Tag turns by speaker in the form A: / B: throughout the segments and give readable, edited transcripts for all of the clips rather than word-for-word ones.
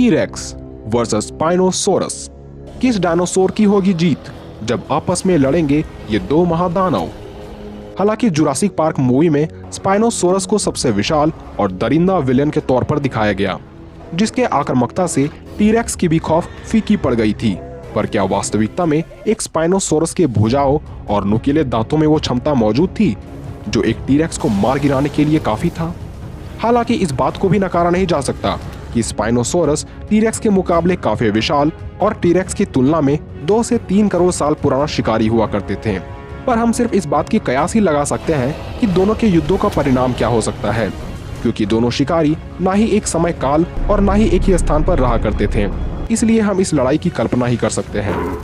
A: T-rex versus spinosaurus. किस dinosaur की होगी जीत जब आपस में लड़ेंगे ये दो महादानव? हालांकि जुरासिक पार्क मूवी में स्पाइनोसोरस को सबसे विशाल और दरिंदा विलेन के तौर पर दिखाया गया, जिसके आक्रामकता से टी-रेक्स की भी खौफ फीकी पड़ गई थी। पर क्या वास्तविकता में एक स्पाइनोसोरस के भुजाओं और नुकीले दांतों में वो क्षमता मौजूद थी जो एक टी-रेक्स को मार गिराने के लिए काफी था? हालांकि इस बात को भी नकारा नहीं जा सकता कि स्पाइनोसोरस टी-रेक्स के मुकाबले काफी विशाल और टी-रेक्स की तुलना में 2 से 3 करोड़ साल पुराना शिकारी हुआ करते थे। पर हम सिर्फ इस बात की कयास ही लगा सकते हैं कि दोनों के युद्धों का परिणाम क्या हो सकता है, क्योंकि दोनों शिकारी ना ही एक समय काल और ना ही एक ही स्थान पर रहा करते थे। इसलिए हम इस लड़ाई की कल्पना ही कर सकते हैं।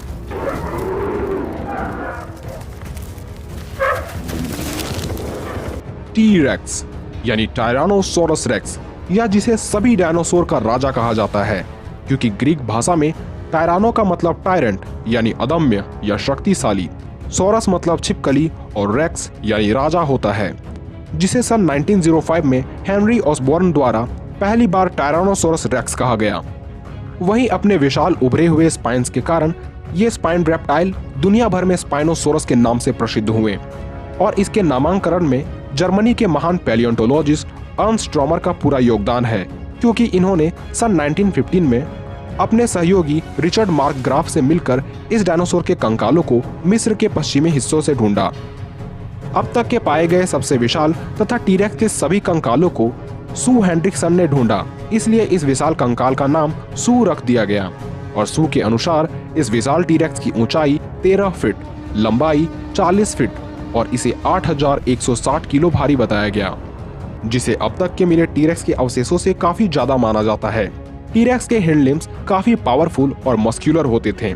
A: टी-रेक्स यानी टायरानोसोरस रेक्स, या जिसे सभी डायनासोर का राजा कहा जाता है, क्योंकि ग्रीक भाषा में टायरानो का मतलब टायरेंट यानी अदम्य या शक्तिशाली, सोरस मतलब छिपकली और रेक्स यानी राजा होता है, जिसे सन 1905 में हेनरी ऑसबॉर्न द्वारा पहली बार टायरानोसोरस रेक्स कहा गया। वहीं अपने विशाल उभरे हुए स्पाइन्स के कारण ये स्पाइन रेप्टाइल दुनिया भर में स्पाइनोसोरस के नाम से प्रसिद्ध हुए और इसके नामांकन में जर्मनी के महान पैलियोंटोलॉजिस्ट अर्नस्ट स्ट्रॉमर का पूरा योगदान है, क्योंकि इन्होंने सन 1915 में अपने सहयोगी रिचर्ड मार्क ग्राफ से मिलकर इस डायनासोर के कंकालों को मिस्र के पश्चिमी हिस्सों से ढूंढा। अब तक के पाए गए सबसे विशाल तथा टी-रेक्स के सभी कंकालों को सू हेंड्रिक्सन ने ढूंढा, इसलिए इस विशाल कंकाल का नाम सू रख दिया गया। और सू के अनुसार इस विशाल टी-रेक्स की ऊंचाई 13 फीट, लंबाई 40 फीट और इसे 8160 किलो भारी बताया गया, जिसे अब तक के मिले टी-रेक्स के अवशेषों से काफी ज्यादा माना जाता है। टी-रेक्स के हिंड लिम्स काफी पावरफुल और मस्क्यूलर होते थे।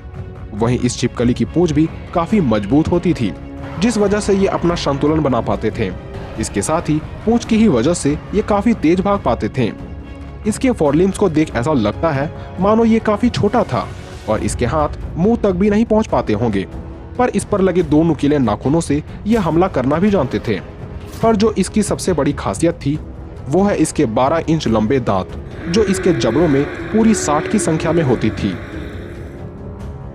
A: वहीं इस छिपकली की पूंछ भी काफी मजबूत होती थी, जिस वजह से ये अपना संतुलन बना पाते थे। इसके साथ ही पूंछ की ही वजह से ये काफी तेज भाग पाते थे। इसके फोरलिम्स को देख ऐसा लगता है मानो ये काफी छोटा था और इसके हाथ मुंह तक भी नहीं पहुंच पाते होंगे, पर इस पर लगे 2 नुकीले नाखूनों से ये हमला करना भी जानते थे। पर जो इसकी सबसे बड़ी खासियत थी वो है इसके 12 इंच लंबे दांत, जो इसके जबड़ों में पूरी 60 की संख्या में होती थी।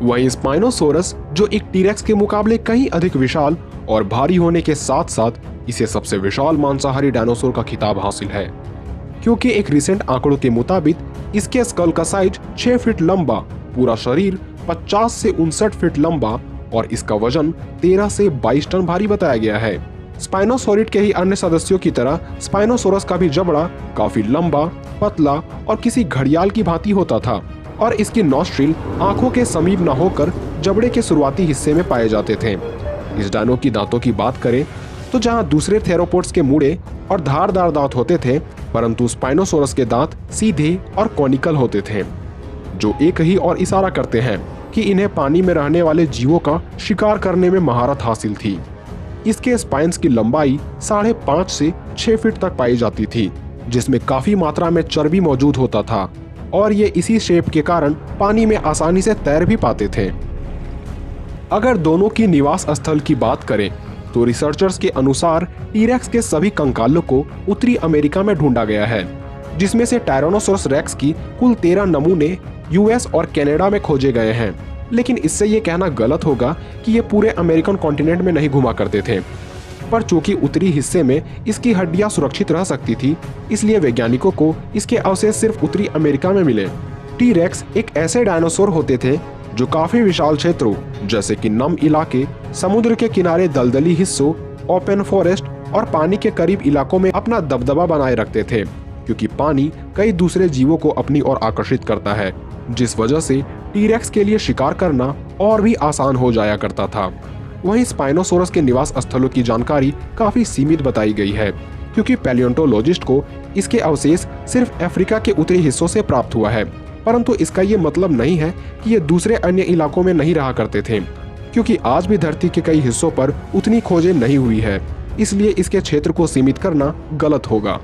A: वहीं स्पाइनोसोरस, जो एक टी-रेक्स के मुकाबले कहीं अधिक विशाल और भारी होने के साथ साथ इसे सबसे विशाल मांसाहारी डायनासोर का खिताब हासिल है, क्योंकि एक रिसेंट आंकड़ों के मुताबिक इसके स्कल का साइज 6 फीट लंबा, पूरा शरीर 50 से 59 फीट लंबा और इसका वजन 13 से 22 टन भारी बताया गया है। स्पाइनोसोरिड के ही अन्य सदस्यों की तरह स्पाइनोसोरस का भी जबड़ा काफी लंबा, पतला और किसी घड़ियाल की भांति होता था और इसकी नॉस्ट्रिल आंखों के समीप न होकर जबड़े के शुरुआती हिस्से में पाए जाते थे। इस डायनो की दांतों की बात करें तो जहां दूसरे थेरोपोड्स के मुड़े और धारदार दांत होते थे, परंतु स्पाइनोसोरस के दांत सीधे और कॉनिकल होते थे, जो एक ही और इशारा करते हैं कि इन्हें पानी में रहने वाले जीवों का शिकार करने में महारत हासिल थी। इसके स्पाइन्स की लंबाई 5.5 से 6 फीट तक पाई जाती थी, जिसमें काफी मात्रा में चर्बी मौजूद होता था और ये इसी शेप के कारण पानी में आसानी से तैर भी पाते थे। अगर दोनों की निवास स्थल की बात करें तो रिसर्चर्स के अनुसार टी-रेक्स के सभी कंकालों को उत्तरी अमेरिका में ढूंढा गया है, जिसमें से टायरानोसोरस रेक्स की कुल 13 नमूने यूएस और कनाडा में खोजे गए हैं। लेकिन इससे ये कहना गलत होगा कि ये पूरे अमेरिकन कॉन्टिनेंट में नहीं घुमा करते थे, पर चूंकि उत्तरी हिस्से में इसकी हड्डियां सुरक्षित रह सकती थी, इसलिए वैज्ञानिकों को इसके अवशेष सिर्फ उत्तरी अमेरिका में मिले। टी-रेक्स एक ऐसे डायनासोर होते थे जो काफी विशाल क्षेत्रों जैसे कि नम इलाके, समुद्र के किनारे दलदली हिस्सों, ओपन फॉरेस्ट और पानी के करीब इलाकों में अपना दबदबा बनाए रखते थे, क्योंकि पानी कई दूसरे जीवों को अपनी ओर आकर्षित करता है, जिस वजह से टी-रेक्स के लिए शिकार करना और भी आसान हो जाया करता था। वहीं स्पाइनोसोरस के निवास स्थलों की जानकारी काफी सीमित बताई गई है, क्योंकि पैलियोंटोलॉजिस्ट को इसके अवशेष सिर्फ अफ्रीका के उत्तरी हिस्सों से प्राप्त हुआ है, परंतु इसका ये मतलब नहीं है कि ये दूसरे अन्य इलाकों में नहीं रहा करते थे, क्योंकि आज भी धरती के कई हिस्सों पर उतनी खोजें नहीं हुई है, इसलिए इसके क्षेत्र को सीमित करना गलत होगा।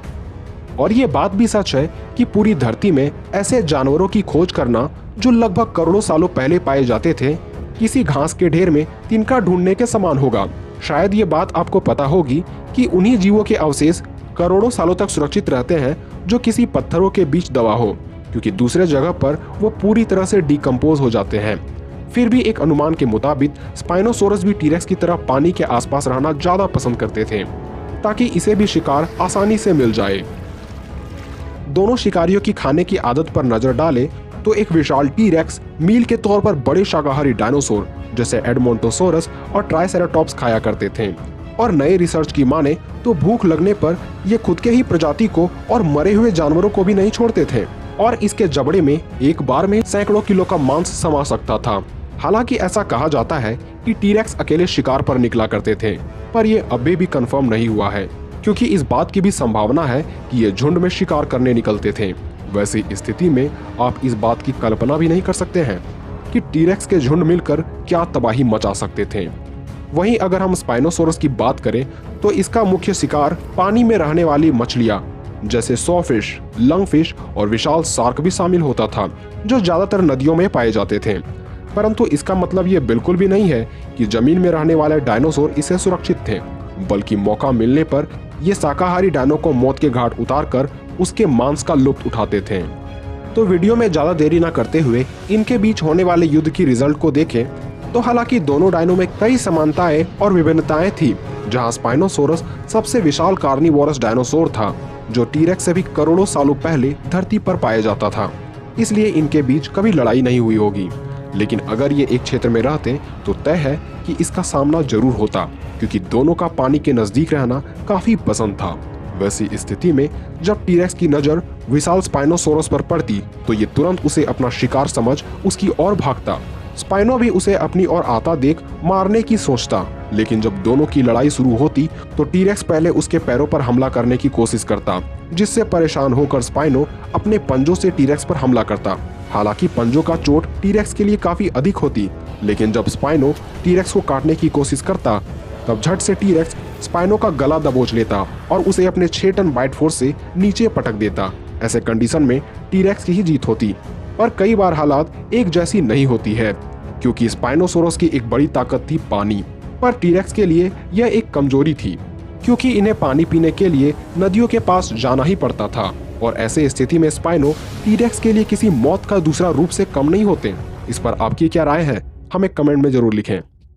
A: और ये बात भी सच है कि पूरी धरती में ऐसे जानवरों की खोज करना जो लगभग करोड़ों सालों पहले पाए जाते थे, किसी घास के ढेर में तिनका ढूंढने के समान होगा। शायद ये बात आपको पता होगी कि उन्हीं जीवों के अवशेष करोड़ों सालों तक सुरक्षित रहते हैं जो किसी पत्थरों के बीच दबा हो, क्योंकि दूसरे जगह पर वो पूरी तरह से डिकम्पोज हो जाते हैं। फिर भी एक अनुमान के मुताबिक स्पाइनोसोरस भी टीरेक्स की तरह पानी के आसपास रहना ज्यादा पसंद करते थे, ताकि इसे भी शिकार आसानी से मिल जाए। दोनों शिकारियों की खाने की आदत पर नजर डालें तो एक विशाल टीरेक्स मील के तौर पर बड़े शाकाहारी डायनासोर जैसे एडमोंटोसोरस और ट्राइसेराटॉप्स खाया करते थे, और नए रिसर्च की माने तो भूख लगने पर ये खुद के ही प्रजाति को और मरे हुए जानवरों को भी नहीं छोड़ते थे, और इसके जबड़े में एक बार में सैकड़ों किलो का मांस समा सकता था। हालांकि ऐसा कहा जाता है कि टीरेक्स अकेले शिकार पर निकला करते थे, पर यह अभी भी कंफर्म नहीं हुआ है, क्योंकि इस बात की भी संभावना है कि ये झुंड में शिकार करने निकलते थे। वैसी स्थिति में आप इस बात की कल्पना भी नहीं कर सकते हैं कि टीरेक्स के झुंड मिलकर क्या तबाही मचा सकते थे। वहीं अगर हम स्पाइनोसोरस की बात करें तो इसका मुख्य शिकार पानी में रहने वाली मछलियां जैसे सॉफिश, लंगफिश और विशाल शार्क भी शामिल होता था, जो ज्यादातर नदियों में पाए जाते थे। परंतु इसका मतलब ये बिल्कुल भी नहीं है कि जमीन में रहने वाले डायनासोर इसे सुरक्षित थे, बल्कि मौका मिलने पर ये शाकाहारी डायनो को मौत के घाट उतारकर उसके मांस का लुत्फ उठाते थे। तो वीडियो में ज्यादा देरी न करते हुए इनके बीच होने वाले युद्ध की रिजल्ट को देखें तो हालांकि दोनों डायनो में कई समानताएं और विभिन्नताएं थी। जहां स्पाइनोसोरस सबसे विशाल कार्निवोरस डायनासोर था, जो टीरेक्स से भी करोड़ों सालों पहले धरती पर पाया जाता था, इसलिए इनके बीच कभी लड़ाई नहीं हुई होगी। लेकिन अगर ये एक क्षेत्र में रहते तो तय है कि इसका सामना जरूर होता, क्योंकि दोनों का पानी के नजदीक रहना काफी पसंद था। वैसी स्थिति में जब टीरेक्स की नजर विशाल स्पाइनोसोरस पर पड़ती तो ये तुरंत उसे अपना शिकार समझ उसकी ओर भागता। स्पाइनो भी उसे अपनी ओर आता देख मारने की सोचता, लेकिन जब दोनों की लड़ाई शुरू होती तो टीरेक्स पहले उसके पैरों पर हमला करने की कोशिश करता, जिससे परेशान होकर स्पाइनो अपने पंजों से टीरेक्स पर हमला करता। हालांकि पंजों का चोट टीरेक्स के लिए काफी अधिक होती, लेकिन जब स्पाइनो टीरेक्स को काटने की कोशिश करता तब झट से टीरेक्स स्पाइनो का गला दबोच लेता और उसे अपने 6 टन बाइट फोर्स से नीचे पटक देता। ऐसे कंडीशन में टीरेक्स की ही जीत होती, पर कई बार हालात एक जैसी नहीं होती है, क्योंकि स्पाइनोसोरस की एक बड़ी ताकत थी पानी, पर टीरेक्स के लिए यह एक कमजोरी थी, क्योंकि इन्हें पानी पीने के लिए नदियों के पास जाना ही पड़ता था, और ऐसे स्थिति में स्पाइनो टीरेक्स के लिए किसी मौत का दूसरा रूप से कम नहीं होते। इस पर आपकी क्या राय है, हमें कमेंट में जरूर लिखें।